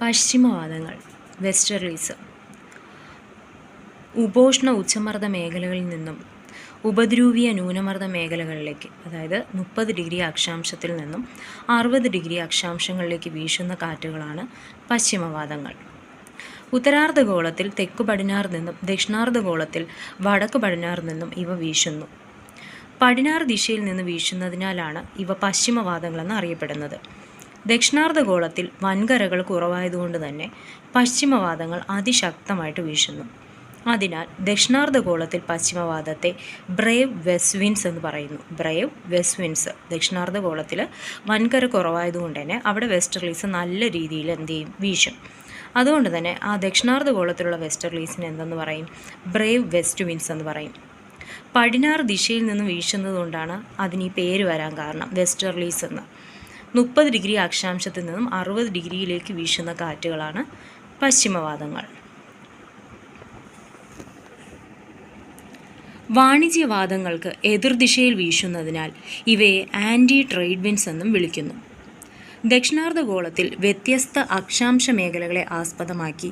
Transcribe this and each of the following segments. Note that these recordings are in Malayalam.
പശ്ചിമവാതങ്ങൾ വെസ്റ്റർലീസ് ഉപോഷ്ണ ഉച്ചമർദ്ദ മേഖലകളിൽ നിന്നും ഉപദ്രൂവീയ ന്യൂനമർദ്ദ മേഖലകളിലേക്ക്, അതായത് 30 ഡിഗ്രി അക്ഷാംശത്തിൽ നിന്നും 60 ഡിഗ്രി അക്ഷാംശങ്ങളിലേക്ക് വീശുന്ന കാറ്റുകളാണ് പശ്ചിമവാതങ്ങൾ. ഉത്തരാർദ്ധഗോളത്തിൽ തെക്കു പടിഞ്ഞാറ് നിന്നും ദക്ഷിണാർദ്ധഗോളത്തിൽ വടക്ക് പടിഞ്ഞാറ് നിന്നും ഇവ വീശുന്നു. പടിഞ്ഞാറ് ദിശയിൽ നിന്ന് വീശുന്നതിനാലാണ് ഇവ പശ്ചിമവാതങ്ങളെന്ന് അറിയപ്പെടുന്നത്. ദക്ഷിണാർദ്ധഗോളത്തിൽ വൻകരകൾ കുറവായതുകൊണ്ട് തന്നെ പശ്ചിമവാതങ്ങൾ അതിശക്തമായിട്ട് വീശുന്നു. അതിനാൽ ദക്ഷിണാർദ്ധഗോളത്തിൽ പശ്ചിമവാതത്തെ ബ്രേവ് വെസ്റ്റ് വിൻഡ്സ് എന്ന് പറയുന്നു. Brave west winds. ദക്ഷിണാർദ്ധഗോളത്തിൽ വൻകര കുറവായതുകൊണ്ട് തന്നെ അവിടെ വെസ്റ്റർലീസ് നല്ല രീതിയിൽ എന്ത് ചെയ്യും, വീശും. അതുകൊണ്ട് തന്നെ ആ ദക്ഷിണാർദ്ധഗോളത്തിലുള്ള വെസ്റ്റർലീസിന് എന്തെന്ന് പറയും, ബ്രേവ് വെസ്റ്റ് വിൻഡ്സ് എന്ന് പറയും. പടിഞ്ഞാറ് ദിശയിൽ നിന്ന് വീശുന്നതുകൊണ്ടാണ് അതിന് ഈ പേര് വരാൻ കാരണം, വെസ്റ്റർലീസ് എന്ന്. 30 ഡിഗ്രി അക്ഷാംശത്തിൽ നിന്നും 60 ഡിഗ്രിയിലേക്ക് വീശുന്ന കാറ്റുകളാണ് പശ്ചിമവാതങ്ങൾ. വാണിജ്യവാതങ്ങൾക്ക് എതിർദിശയിൽ വീശുന്നതിനാൽ ഇവയെ ആൻറ്റി ട്രേഡ് വിൻഡ്സ് എന്നും വിളിക്കുന്നു. ദക്ഷിണാർദ്ധഗോളത്തിൽ വ്യത്യസ്ത അക്ഷാംശ മേഖലകളെ ആസ്പദമാക്കി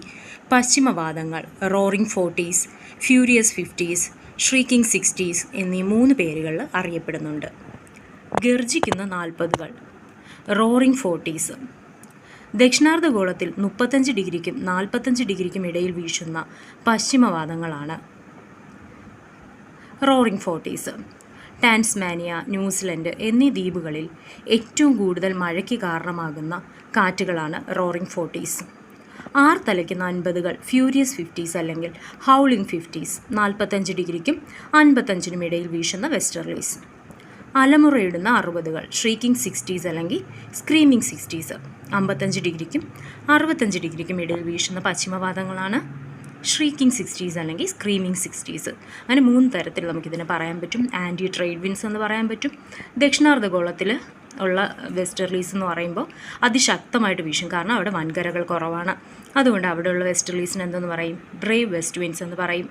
പശ്ചിമവാതങ്ങൾ roaring 40s, furious 50s, shrieking 60s എന്നീ 3 പേരുകളിൽ അറിയപ്പെടുന്നുണ്ട്. ഗർജിക്കുന്ന 40കൾ റോറിംഗ് 40s. ദക്ഷിണാർദ്ധഗോളത്തിൽ 35 ഡിഗ്രിക്കും 45 ഡിഗ്രിക്കും ഇടയിൽ വീശുന്ന പശ്ചിമവാതങ്ങളാണ് റോറിംഗ് 40s. ടാൻസ്മാനിയ, ന്യൂസിലൻഡ് എന്നീ ദ്വീപുകളിൽ ഏറ്റവും കൂടുതൽ മഴയ്ക്ക് കാരണമാകുന്ന കാറ്റുകളാണ് റോറിംഗ് 40s. ആർത്തലയ്ക്കുന്ന 50കൾ ഫ്യൂരിയസ് 50s അല്ലെങ്കിൽ ഹൗളിംഗ് 50s. 45 ഡിഗ്രിക്കും 55നും ഇടയിൽ വീശുന്ന വെസ്റ്റർലീസ്. അലമുറയിടുന്ന 60കൾ ഷ്രീക്കിംഗ് 60s അല്ലെങ്കിൽ സ്ക്രീമിംഗ് 60s. 55 ഡിഗ്രിക്കും 65 ഡിഗ്രിക്കും ഇടയിൽ വീശുന്ന പശ്ചിമവാതങ്ങളാണ് ഷ്രീക്കിംഗ് 60s അല്ലെങ്കിൽ സ്ക്രീമിംഗ് 60s. അങ്ങനെ 3 തരത്തിൽ നമുക്കിതിനെ പറയാൻ പറ്റും. ആൻറ്റി ട്രേഡ് വിൻഡ്സ് എന്ന് പറയാൻ പറ്റും. ദക്ഷിണാർദ്ധഗോളത്തിൽ ഉള്ള വെസ്റ്റർലീസ് എന്ന് പറയുമ്പോൾ അതിശക്തമായിട്ട് വീശും, കാരണം അവിടെ വൻകരകൾ കുറവാണ്. അതുകൊണ്ട് അവിടെയുള്ള വെസ്റ്റർലീസിന് എന്തെന്ന് പറയും, ബ്രേവ് വെസ്റ്റ് വിൻഡ്സ് എന്ന് പറയും.